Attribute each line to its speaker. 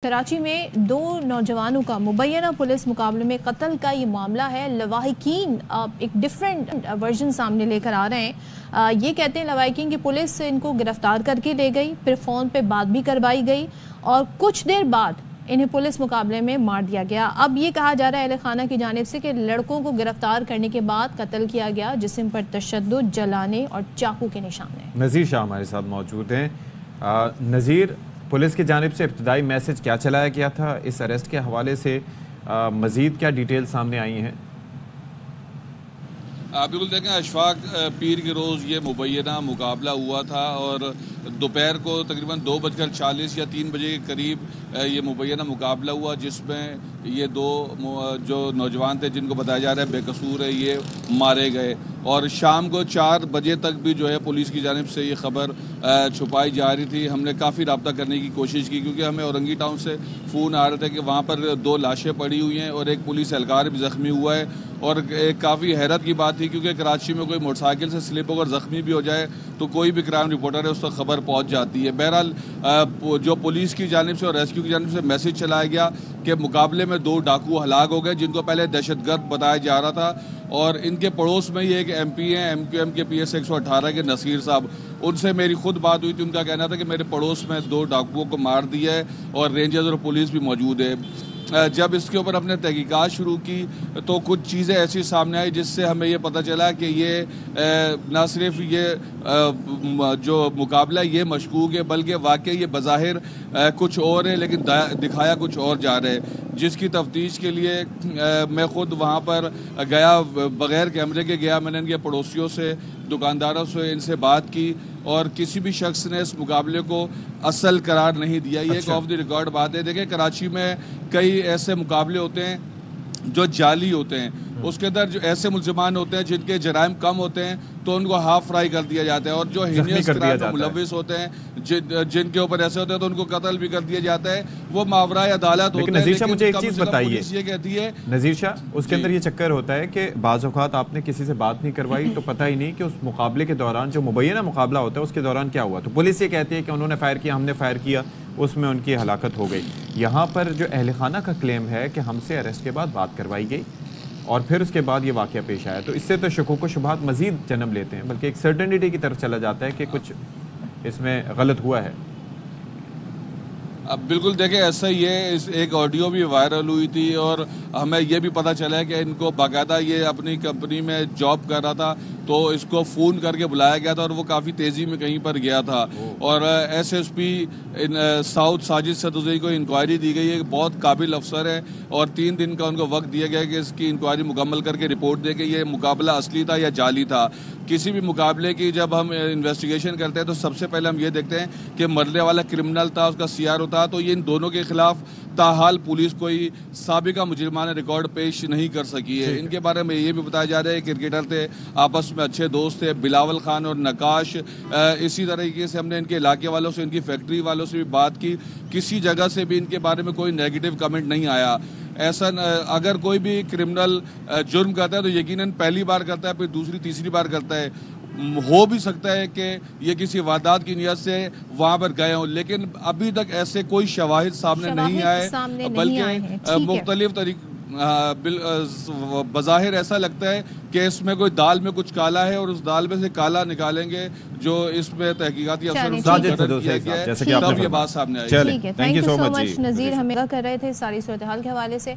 Speaker 1: کراچی میں دو نوجوانوں کا مبینہ پولیس مقابلے میں قتل کا یہ معاملہ ہے۔ لواحقین ایک ڈیفرنٹ ورژن سامنے لے کر آ رہے ہیں۔ یہ کہتے ہیں لواحقین کہ پولیس ان کو گرفتار کر کے لے گئی، پھر فون پہ بات بھی کروائی گئی اور کچھ دیر بعد انہیں پولیس مقابلے میں مار دیا گیا۔ اب یہ کہا جا رہا ہے اہل خانہ کی جانب سے کہ لڑکوں کو گرفتار کرنے کے بعد قتل کیا گیا، جسم پر تشدد، جلانے اور چاقو کے نشان ہیں۔
Speaker 2: نذیر شاہ ہمارے ساتھ موجود ہیں۔ نذیر، پولیس کی جانب سے ابتدائی میسج کیا چلایا گیا تھا اس اریسٹ کے حوالے سے؟ مزید کیا ڈیٹیل سامنے آئی ہیں؟
Speaker 3: بالکل دیکھیں، اشفاق پیر کے روز یہ مبینہ مقابلہ ہوا تھا اور دوپہر کو تقریباً 2:40 یا 3 بجے کے قریب یہ مبینہ مقابلہ ہوا، جس میں یہ دو جو نوجوان تھے جن کو بتایا جا رہا ہے بے قصور ہے، یہ مارے گئے۔ اور شام کو 4 بجے تک بھی جو ہے پولیس کی جانب سے یہ خبر چھپائی جا رہی تھی۔ ہم نے کافی رابطہ کرنے کی کوشش کی کیونکہ ہمیں اورنگی ٹاؤن سے فون آ رہے تھے کہ وہاں پر 2 لاشیں پڑی ہوئی ہیں اور ایک پولیس اہلکار بھی زخمی ہوا ہے۔ اور کافی حیرت کی بات تھی کیونکہ کراچی میں کوئی موٹر سائیکل سے سلپ ہو کر زخمی بھی ہو جائے تو کوئی بھی کرائم رپورٹر ہے اس تک خبر پہنچ جاتی ہے۔ بہرحال جو پولیس کی جانب سے اور ریسکیو کی جانب سے میسج چلایا گیا کہ مقابلے میں 2 ڈاکو ہلاک ہو گئے جن کو پہلے دہشت گرد بتایا جا رہا تھا، اور ان کے پڑوس میں یہ ایک ایم پی ہیں MQM کے PS 118 کے نصیر صاحب، ان سے میری خود بات ہوئی تھی۔ ان کا کہنا تھا کہ میرے پڑوس میں 2 ڈاکوؤں کو مار دیا ہے اور رینجرز اور پولیس بھی موجود ہے۔ جب اس کے اوپر ہم نے تحقیقات شروع کی تو کچھ چیزیں ایسی سامنے آئی جس سے ہمیں یہ پتہ چلا کہ یہ نہ صرف یہ جو مقابلہ یہ مشکوک ہے بلکہ واقعی یہ بظاہر کچھ اور ہے لیکن دکھایا کچھ اور جا رہا ہے، جس کی تفتیش کے لیے میں خود وہاں پر گیا، بغیر کیمرے کے گیا۔ میں نے ان کے پڑوسیوں سے، دکانداروں سے، ان سے بات کی اور کسی بھی شخص نے اس مقابلے کو اصل قرار نہیں دیا۔ یہ ایک آف دی ریکارڈ بات ہے۔ دیکھیں، کراچی میں کئی ایسے مقابلے ہوتے ہیں جو جعلی ہوتے ہیں، اس کے اندر جو ایسے ملزمان ہوتے ہیں جن کے جرائم کم ہوتے ہیں تو ان کو ہاف فرائی کر دیا جاتا ہے، اور جو ہینیس کرائم میں ملوث ہوتے ہیں جن کے اوپر ایسے ہوتے ہیں تو ان کو قتل بھی کر دیا جاتا ہے۔ وہ ماورائے عدالت ہوتے ہیں۔
Speaker 2: نذیر شاہ، مجھے ایک چیز بتائیے،
Speaker 3: یہ کہتی ہے
Speaker 2: نذیر شاہ، اس کے اندر یہ چکر ہوتا ہے کہ بعض اوقات آپ نے کسی سے بات نہیں کروائی تو پتہ ہی نہیں کہ اس مقابلے کے دوران، جو مبینہ مقابلہ ہوتا ہے اس کے دوران کیا ہوا، تو پولیس یہ کہتی ہے کہ انہوں نے فائر کیا، ہم نے فائر کیا، اس میں ان کی ہلاکت ہو گئی۔ یہاں پر جو اہل خانہ کا کلیم ہے کہ ہم سے اریسٹ کے بعد بات کروائی گئی اور پھر اس کے بعد یہ واقعہ پیش آیا، تو اس سے تو شکوک و شبہات مزید جنم لیتے ہیں، بلکہ ایک سرٹنٹی کی طرف چلا جاتا ہے کہ کچھ اس میں غلط ہوا ہے۔
Speaker 3: اب بالکل دیکھیں، ایسا ہی ہے، ایک آڈیو بھی وائرل ہوئی تھی اور ہمیں یہ بھی پتہ چلا ہے کہ ان کو باقاعدہ یہ اپنی کمپنی میں جاب کر رہا تھا تو اس کو فون کر کے بلایا گیا تھا اور وہ کافی تیزی میں کہیں پر گیا تھا، اور SSP ساؤتھ ساجد سدوزئی کو انکوائری دی گئی ہے، بہت قابل افسر ہے، اور 3 دن کا ان کو وقت دیا گیا کہ اس کی انکوائری مکمل کر کے رپورٹ دے کہ یہ مقابلہ اصلی تھا یا جعلی تھا۔ کسی بھی مقابلے کی جب ہم انویسٹیگیشن کرتے ہیں تو سب سے پہلے ہم یہ دیکھتے ہیں کہ مرنے والا کرمنل تھا، اس کا CRO تھا، تو یہ ان دونوں کے خلاف تاحال پولیس کوئی سابقہ مجرمانہ ریکارڈ پیش نہیں کر سکی ہے۔ ان کے بارے میں یہ بھی بتایا جا رہا ہے کہ کرکٹر تھے، آپس میں اچھے دوست تھے، بلاول خان اور نقاش۔ اسی طریقے سے ہم نے ان کے علاقے والوں سے، ان کی فیکٹری والوں سے بھی بات کی، کسی جگہ سے بھی ان کے بارے میں کوئی نیگیٹو کمنٹ نہیں آیا۔ ایسا اگر کوئی بھی کرمنل جرم کرتا ہے تو یقیناً پہلی بار کرتا ہے، پھر دوسری تیسری بار کرتا ہے۔ ہو بھی سکتا ہے کہ یہ کسی واردات کی نیت سے وہاں پر گئے ہوں، لیکن ابھی تک ایسے کوئی شواہد سامنے نہیں آئے، بلکہ مختلف طریقے بظاہر ایسا لگتا ہے کہ اس میں کوئی دال میں کچھ کالا ہے اور اس دال میں سے کالا نکالیں گے جو اس میں تحقیقاتی افسر کیا گیا ہے، تب یہ بات سامنے آئے گی۔
Speaker 1: ٹھیک ہے، تھینک یو سو مچ نذیر، ہمیں کر رہے تھے ساری صورتحال کے حوالے سے۔